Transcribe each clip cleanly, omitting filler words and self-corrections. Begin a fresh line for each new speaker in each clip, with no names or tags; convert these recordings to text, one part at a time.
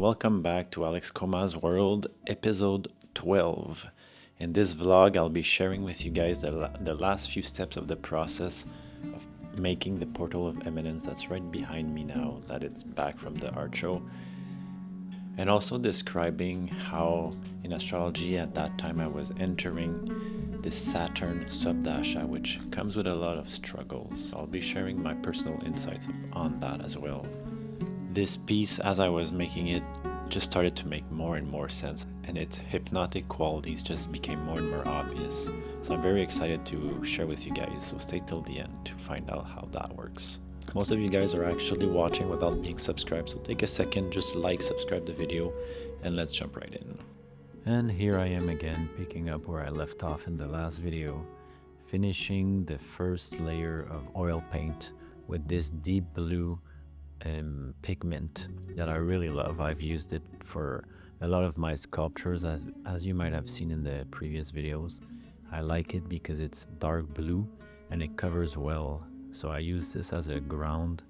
welcome back to Alex Coma's World, episode 12. In this vlog, I'll be sharing with you guys the last few steps of the process of making the Portal of Eminence that's right behind me now, that it's back from the art show. And also describing how in astrology at that time I was entering this Saturn Sub-Dasha, which comes with a lot of struggles. I'll be sharing my personal insights on that as well. This piece, as I was making it, just started to make more and more sense, and its hypnotic qualities just became more and more obvious. So I'm very excited to share with you guys, so stay till the end to find out how that works. Most of you guys are actually watching without being subscribed, so take a second, just like, subscribe the video, and let's jump right in. And here I am again, picking up where I left off in the last video, finishing the first layer of oil paint with this deep blue pigment that I really love. I've used it for a lot of my sculptures, as you might have seen in the previous videos. I like it because it's dark blue and it covers well. So I use this as a ground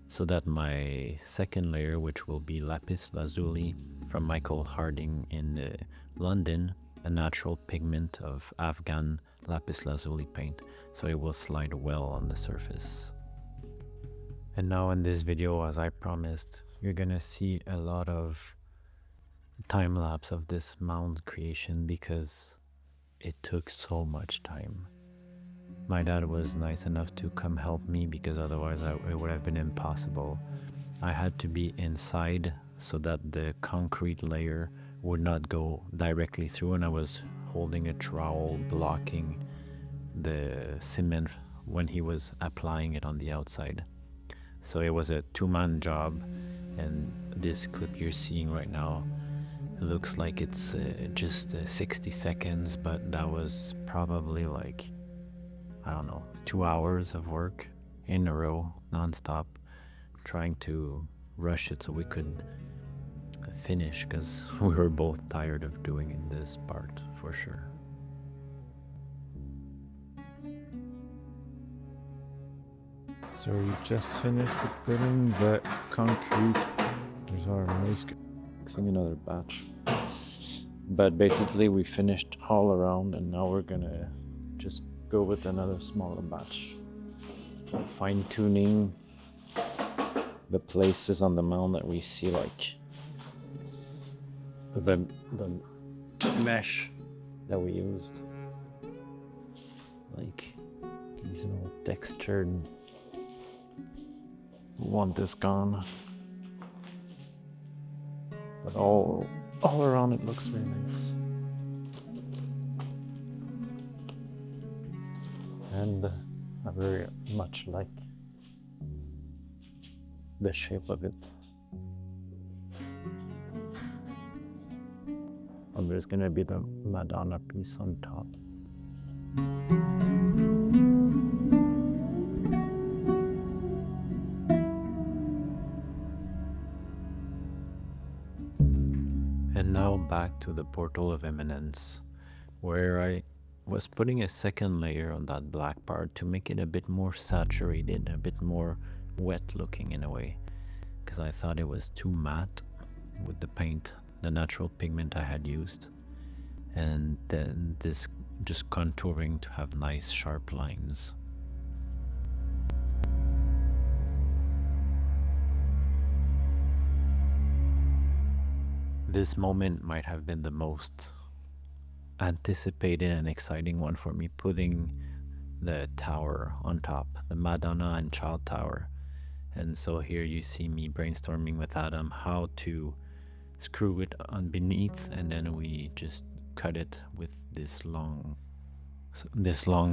so that my second layer, which will be Lapis Lazuli from Michael Harding in London, a natural pigment of Afghan Lapis Lazuli paint, so it will slide well on the surface. And now in this video, as I promised, you're gonna see a lot of time lapse of this mound creation because it took so much time. My dad was nice enough to come help me because otherwise it would have been impossible. I had to be inside so that the concrete layer would not go directly through, and I was holding a trowel blocking the cement when he was applying it on the outside. So it was a two-man job, and this clip you're seeing right now looks like it's just 60 seconds, but that was probably like, I don't know, 2 hours of work in a row, non-stop, trying to rush it so we could finish, because we were both tired of doing this part for sure. So we just finished putting the concrete. There's our noise. Mixing another batch. But basically we finished all around, and now we're gonna just go with another smaller batch. Fine tuning the places on the mound that we see, like the mesh that we used. Like these little textured. Want this gone, but all around it looks very nice, and I very much like the shape of it. And there's gonna be the Madonna piece on top. And now back to the Portal of Eminence, where I was putting a second layer on that black part to make it a bit more saturated, a bit more wet looking in a way, because I thought it was too matte with the paint, the natural pigment I had used, and then this just contouring to have nice sharp lines. This moment might have been the most anticipated and exciting one for me, putting the tower on top, the Madonna and Child Tower. And so here you see me brainstorming with Adam how to screw it on beneath, and then we just cut it with this long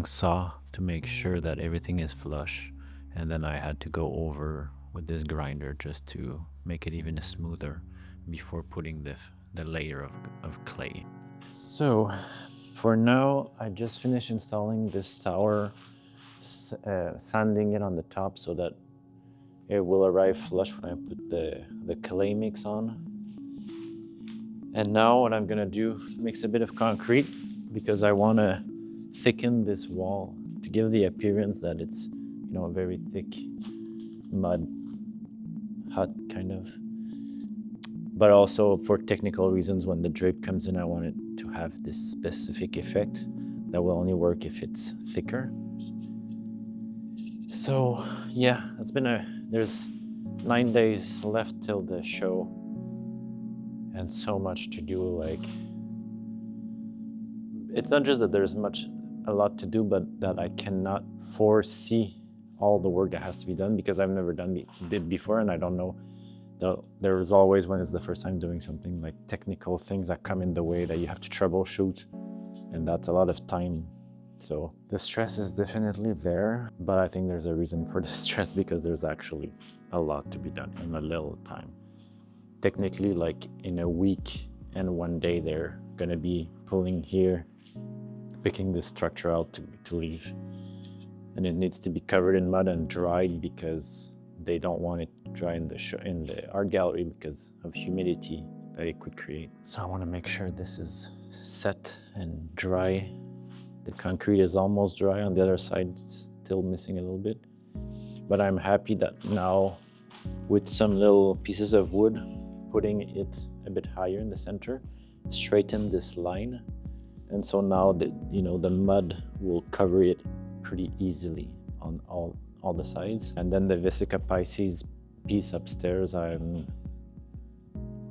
saw to make sure that everything is flush. And then I had to go over with this grinder just to make it even smoother before putting the layer of clay. So for now, I just finished installing this tower, sanding it on the top so that it will arrive flush when I put the clay mix on. And now what I'm gonna do, mix a bit of concrete because I wanna thicken this wall to give the appearance that it's, you know, a very thick mud hut kind of. But also for technical reasons, when the drape comes in, I want it to have this specific effect that will only work if it's thicker. So yeah, there's 9 days left till the show and so much to do. Like, it's not just that there's a lot to do, but that I cannot foresee all the work that has to be done, because I've never done it before, and I don't know. There's always, when it's the first time doing something, like technical things that come in the way that you have to troubleshoot, and that's a lot of time. So the stress is definitely there, but I think there's a reason for the stress, because there's actually a lot to be done in a little time. Technically, like in a week and 1 day, they're gonna be pulling here, picking the structure out to leave. And it needs to be covered in mud and dried, because they don't want it to dry in the art gallery because of humidity that it could create. So I want to make sure this is set and dry. The concrete is almost dry. On the other side, it's still missing a little bit. But I'm happy that now, with some little pieces of wood, putting it a bit higher in the center, straighten this line. And so now the mud will cover it pretty easily on all the sides. And then the Vesica Pisces piece upstairs, I'm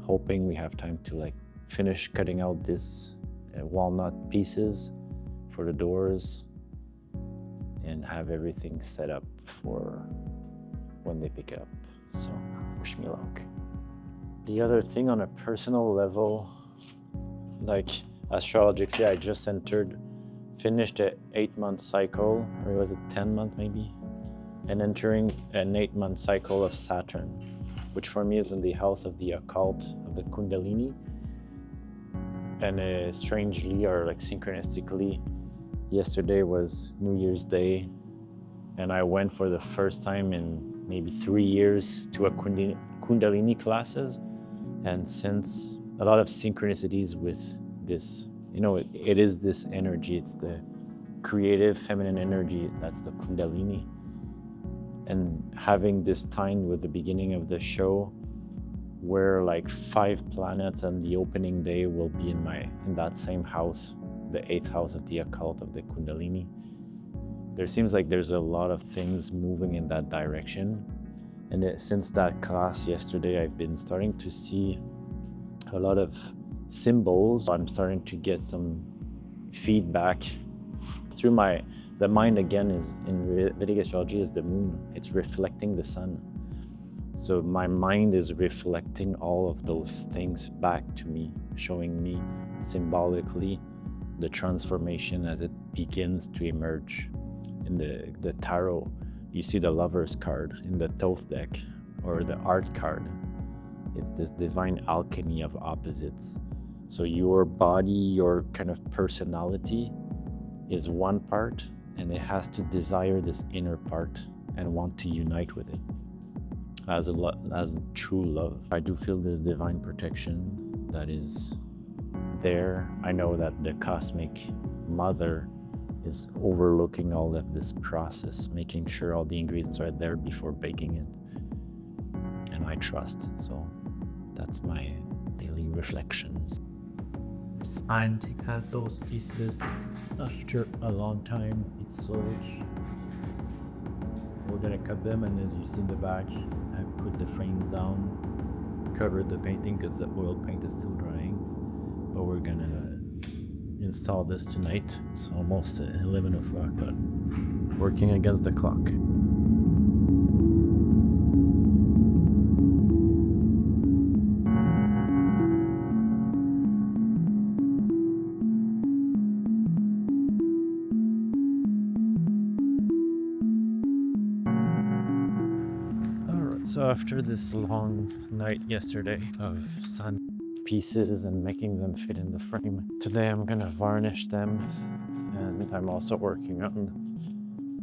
hoping we have time to like finish cutting out this walnut pieces for the doors and have everything set up for when they pick it up. So wish me luck. The other thing, on a personal level, like astrologically, I just finished an 8-month cycle, or was it 10-month maybe? And entering an 8-month cycle of Saturn, which for me is in the house of the occult, of the Kundalini. And strangely, or like synchronistically, yesterday was New Year's Day, and I went for the first time in maybe 3 years to a Kundalini classes. And since a lot of synchronicities with this, it is this energy, it's the creative feminine energy, that's the Kundalini. And having this time with the beginning of the show, where like 5 planets and the opening day will be in that same house, the 8th house of the occult, of the Kundalini. There seems like there's a lot of things moving in that direction. And since that class yesterday, I've been starting to see a lot of symbols. I'm starting to get some feedback through the mind. Again, is in Vedic astrology is the moon. It's reflecting the sun. So my mind is reflecting all of those things back to me, showing me symbolically the transformation as it begins to emerge. In the tarot, you see the Lover's card. In the Thoth deck, or the art card, it's this divine alchemy of opposites. So your body, your kind of personality is one part, and it has to desire this inner part and want to unite with it as true love. I do feel this divine protection that is there. I know that the cosmic mother is overlooking all of this process, making sure all the ingredients are there before baking it. And I trust. So that's my daily reflections.
And take out those pieces after a long time. It's sold. We're gonna cut them, and as you see in the back, I put the frames down, covered the painting because the oil paint is still drying. But we're gonna install this tonight. It's almost 11 o'clock, but working against the clock. So after this long night yesterday of sun pieces and making them fit in the frame, today I'm gonna varnish them, and I'm also working on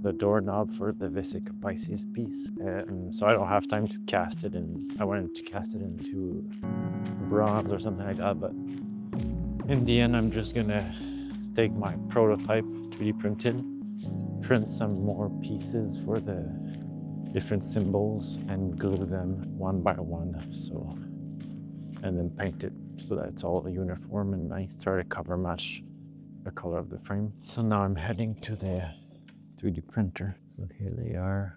the doorknob for the Vesica Pisces piece. So I don't have time to cast it, and I wanted to cast it into bronze or something like that, but in the end I'm just gonna take my prototype 3D printed, print some more pieces for the different symbols and glue them one by one. So and then paint it so that it's all uniform and nice. Try to color match the color of the frame. So now I'm heading to the 3D printer. So here they are.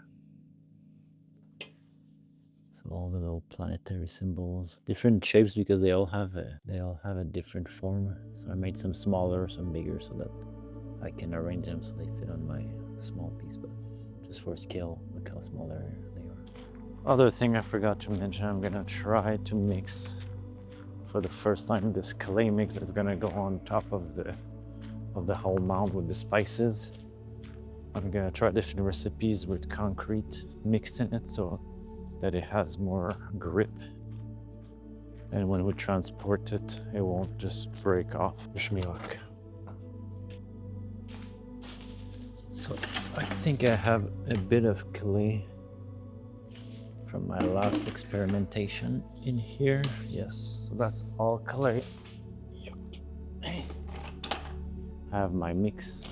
So all the little planetary symbols, different shapes because they all have a different form. So I made some smaller, some bigger, so that I can arrange them so they fit on my small piece. But just for scale, look how small they are. Other thing I forgot to mention, I'm gonna try to mix for the first time this clay mix that's gonna go on top of the whole mound with the spices. I'm gonna try different recipes with concrete mixed in it so that it has more grip, and when we transport it, it won't just break off. Wish me luck. So I think I have a bit of clay from my last experimentation in here. Yes, so that's all clay. I have my mix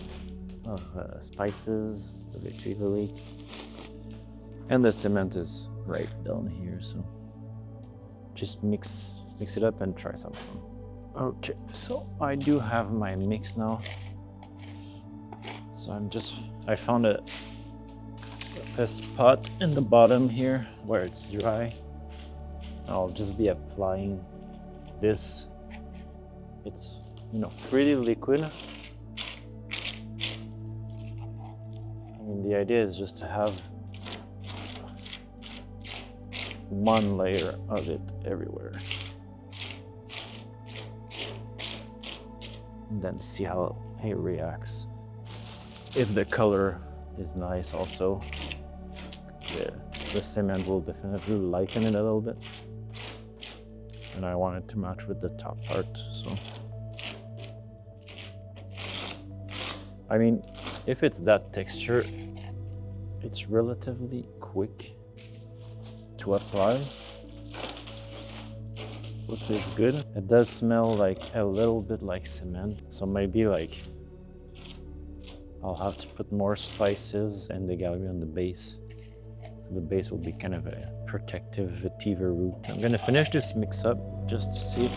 of spices, the retrieval leaf, and the cement is right down here, so just mix it up and try something. Okay, so I do have my mix now. So I found a spot in the bottom here where it's dry. I'll just be applying this. It's, pretty liquid. I mean, the idea is just to have one layer of it everywhere. And then see how it reacts. If the color is nice also, the cement will definitely lighten it a little bit. And I want it to match with the top part, so. I mean, if it's that texture, it's relatively quick to apply, which is good. It does smell like a little bit like cement, so maybe I'll have to put more spices in the gallery on the base. So the base will be kind of a protective vetiver root. I'm gonna finish this mix up just to see.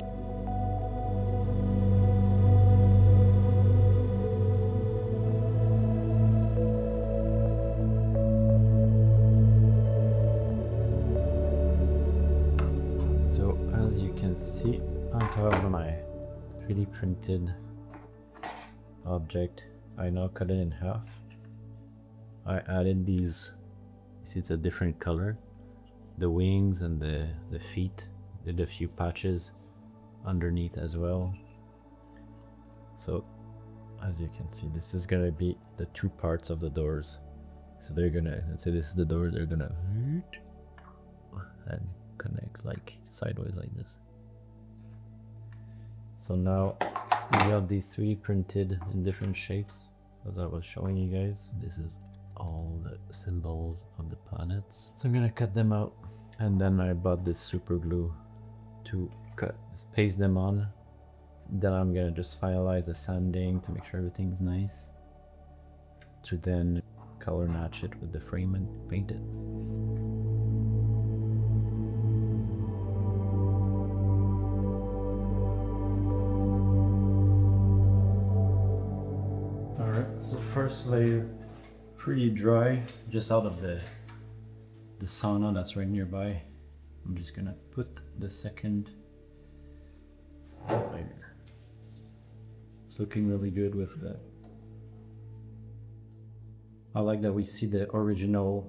See, on top of my 3D printed object, I now cut it in half. I added these, you see it's a different color, the wings and the feet. Did a few patches underneath as well. So as you can see, this is gonna be the two parts of the doors. So they're gonna, let's say this is the door, they're gonna and connect like sideways like this. So now we have these 3D printed in different shapes, as I was showing you guys. This is all the symbols of the planets. So I'm gonna cut them out, and then I bought this super glue to paste them on. Then I'm gonna just finalize the sanding to make sure everything's nice, to then color match it with the frame and paint it. So first layer, pretty dry, just out of the sauna that's right nearby. I'm just gonna put the second layer. It's looking really good with that. I like that we see the original,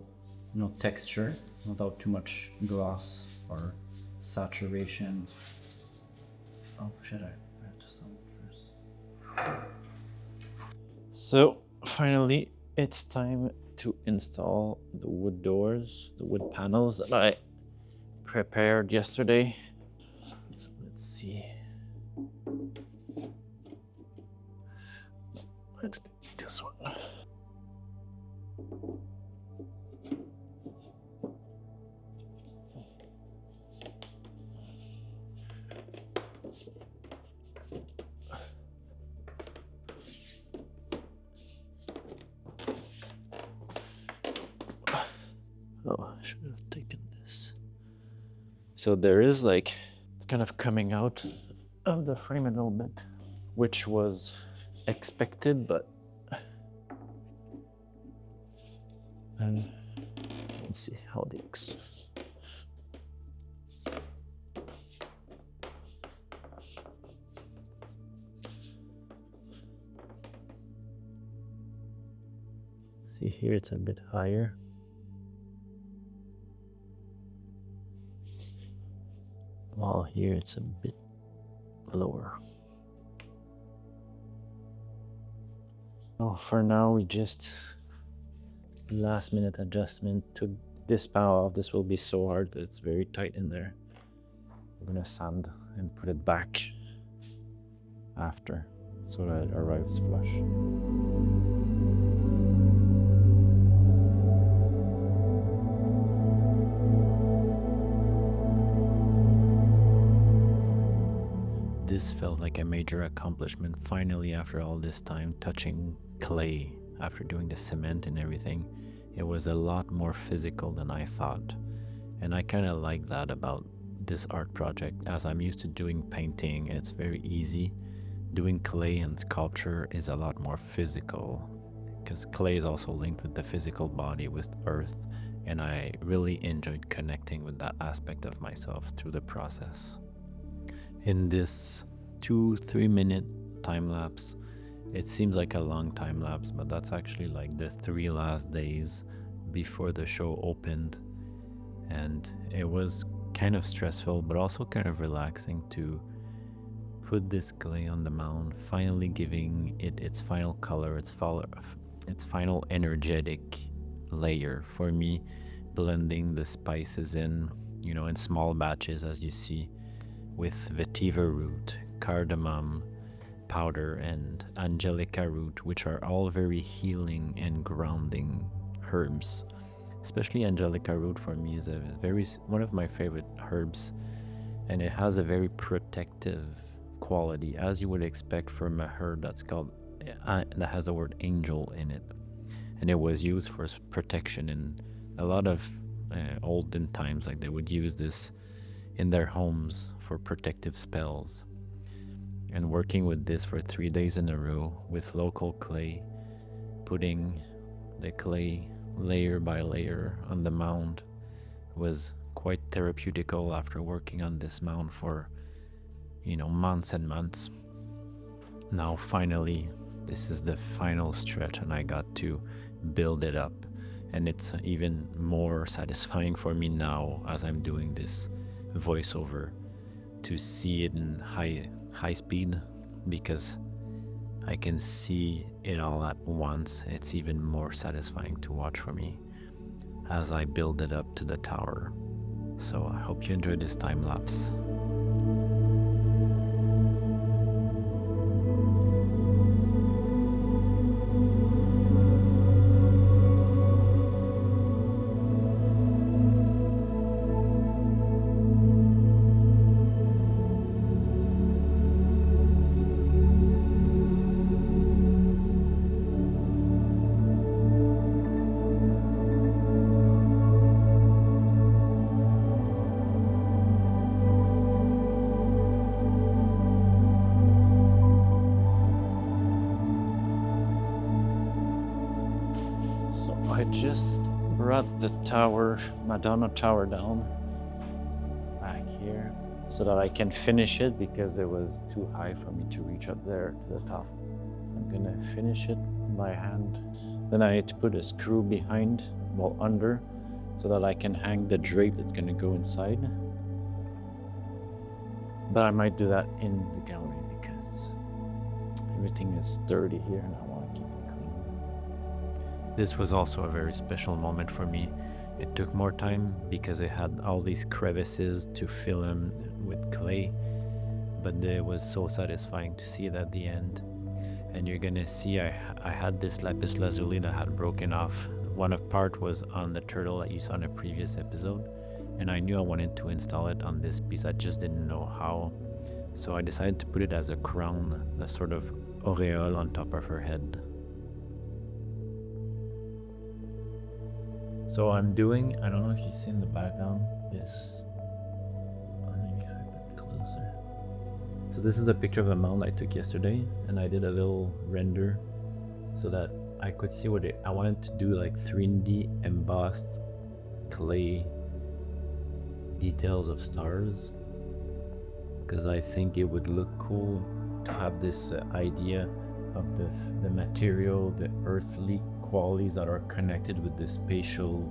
texture without too much gloss or saturation. Oh, should I add some first? So finally, it's time to install the wood doors, the wood panels that I prepared yesterday. So let's see. Let's get this one. Oh, I should have taken this. So there is it's kind of coming out of the frame a little bit, which was expected, but and let's see how it looks. See here, it's a bit higher. While here, it's a bit lower. Oh, for now, we just last minute adjustment to this panel off. This will be so hard. It's very tight in there. We're gonna sand and put it back after so that it arrives flush. This felt like a major accomplishment finally after all this time touching clay after doing the cement and everything. It was a lot more physical than I thought, and I kind of like that about this art project. As I'm used to doing painting, it's very easy. Doing clay and sculpture is a lot more physical because clay is also linked with the physical body, with earth, and I really enjoyed connecting with that aspect of myself through the process. In this 2-3 minute time lapse, it seems like a long time lapse, but that's actually like the 3 last days before the show opened, and it was kind of stressful but also kind of relaxing to put this clay on the mound, finally giving it its final color, its final energetic layer. For me, blending the spices in, you know, in small batches, as you see, with vetiver root, cardamom powder, and Angelica root, which are all very healing and grounding herbs. Especially Angelica root for me is one of my favorite herbs, and it has a very protective quality, as you would expect from a herb that's called that has the word angel in it, and it was used for protection in a lot of olden times. Like they would use this in their homes for protective spells. And working with this for 3 days in a row with local clay, putting the clay layer by layer on the mound was quite therapeutical after working on this mound for, you know, months and months. Now finally, this is the final stretch and I got to build it up. And it's even more satisfying for me now as I'm doing this voiceover to see it in high speed, because I can see it all at once. It's even more satisfying to watch for me as I build it up to the tower. So I hope you enjoyed this time lapse. So I just brought the tower, Madonna tower, down back here so that I can finish it, because it was too high for me to reach up there to the top. So I'm gonna finish it by hand. Then I need to put a screw behind, well, under, so that I can hang the drape that's gonna go inside. But I might do that in the gallery because everything is sturdy here and I want to keep it clean. This was also a very special moment for me. It took more time because it had all these crevices to fill them with clay, but it was so satisfying to see it at the end. And you're gonna see I had this lapis lazuli that had broken off. One of part was on the turtle that you saw in a previous episode, and I knew I wanted to install it on this piece. I just didn't know how. So I decided to put it as a crown, a sort of aureole on top of her head. So I'm doing, I don't know if you see in the background, this, maybe if I put close, So this is a picture of a mound I took yesterday, and I did a little render so that I could see what I wanted to do, like 3D embossed clay details of stars, because I think it would look cool to have this idea of the material, the earthly qualities that are connected with the spatial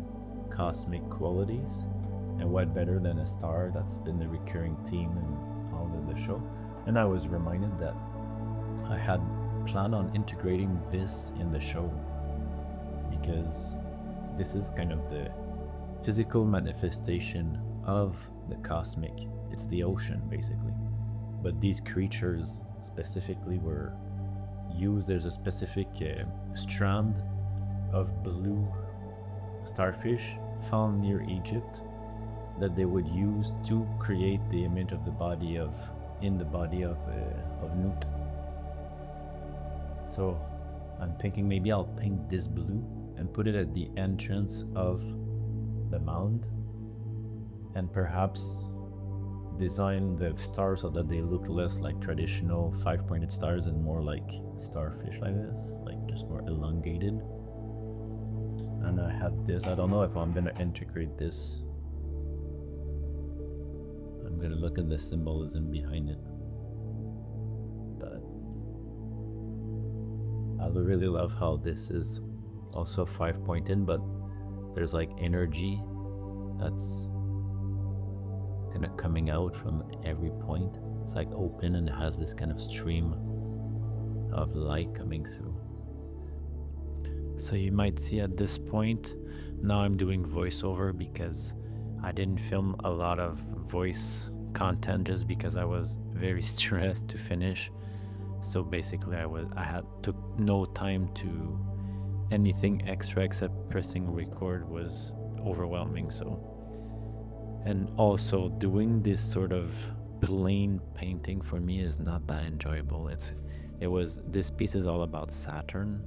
cosmic qualities. And what better than a star? That's been the recurring theme in all of the show. And I was reminded that I had planned on integrating this in the show, because this is kind of the physical manifestation of the cosmic. It's the ocean, basically. But these creatures specifically were used. There's a specific strand of blue starfish found near Egypt that they would use to create the image of the body of Nut. So I'm thinking maybe I'll paint this blue and put it at the entrance of the mound, and perhaps design the stars so that they look less like traditional 5-pointed stars and more like starfish like this, like just more elongated. And I had this, I don't know if I'm gonna integrate this. I'm gonna look at the symbolism behind it. But I really love how this is also 5-pointed, but there's like energy that's kind of coming out from every point. It's like open and it has this kind of stream of light coming through. So you might see at this point, now I'm doing voiceover because I didn't film a lot of voice content just because I was very stressed to finish. So basically I took no time to anything extra except pressing record was overwhelming. So, and also doing this sort of plain painting for me is not that enjoyable. This piece is all about Saturn.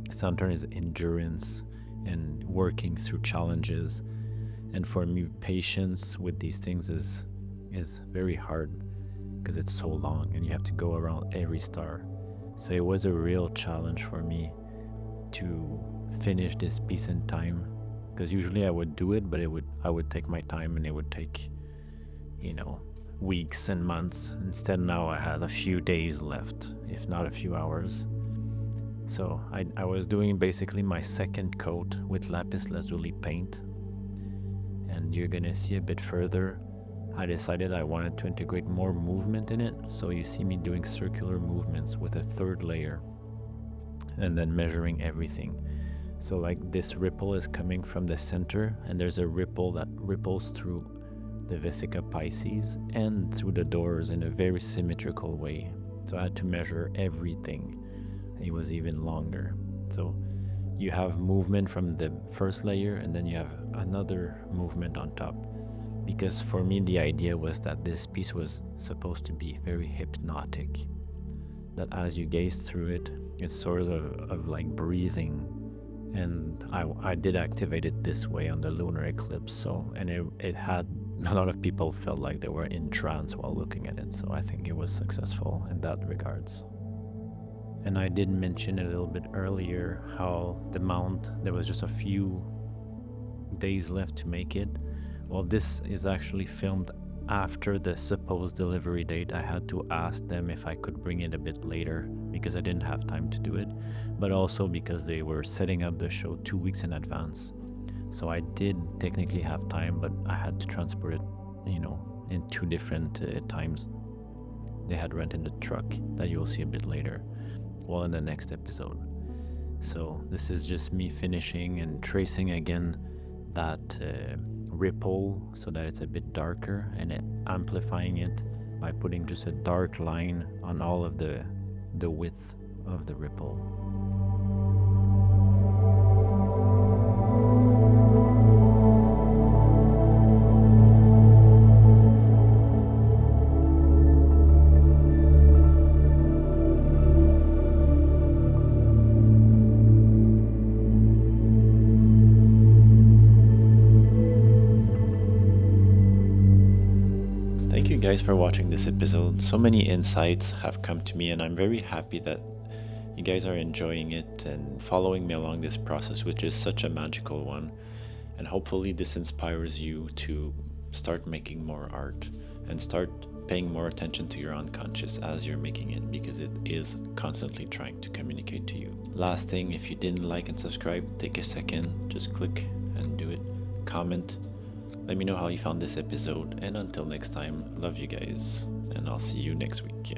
Saturn is endurance and working through challenges, and for me patience with these things is very hard because it's so long and you have to go around every star. So it was a real challenge for me to finish this piece in time, because usually I would do it, but I would take my time and it would take, weeks and months. Instead now I had a few days left, if not a few hours. So I was doing basically my second coat with Lapis Lazuli paint, and you're gonna see a bit further I decided I wanted to integrate more movement in it, so you see me doing circular movements with a third layer and then measuring everything. So like this ripple is coming from the center, and there's a ripple that ripples through the Vesica Pisces and through the doors in a very symmetrical way. So I had to measure everything. It was even longer. So you have movement from the first layer, and then you have another movement on top. Because for me the idea was that this piece was supposed to be very hypnotic. That as you gaze through it, it's sort of like breathing. And I did activate it this way on the lunar eclipse, and it had a lot of people felt like they were in trance while looking at it, so I think it was successful in that regards. And I did mention a little bit earlier how the mount, there was just a few days left to make it. Well, this is actually filmed after the supposed delivery date. I had to ask them if I could bring it a bit later because I didn't have time to do it, but also because they were setting up the show 2 weeks in advance. So I did technically have time, but I had to transport it, in 2 different times. They had rented the truck that you'll see a bit later, well, in the next episode. So this is just me finishing and tracing again that ripple so that it's a bit darker, and amplifying it by putting just a dark line on all of the width of the ripple.
guys for watching this episode. So many insights have come to me, and I'm very happy that you guys are enjoying it and following me along this process, which is such a magical one. And hopefully this inspires you to start making more art and start paying more attention to your unconscious as you're making it, because it is constantly trying to communicate to you. Last thing, if you didn't like and subscribe, take a second, just click and do it. Comment, let me know how you found this episode, and until next time, love you guys, and I'll see you next week.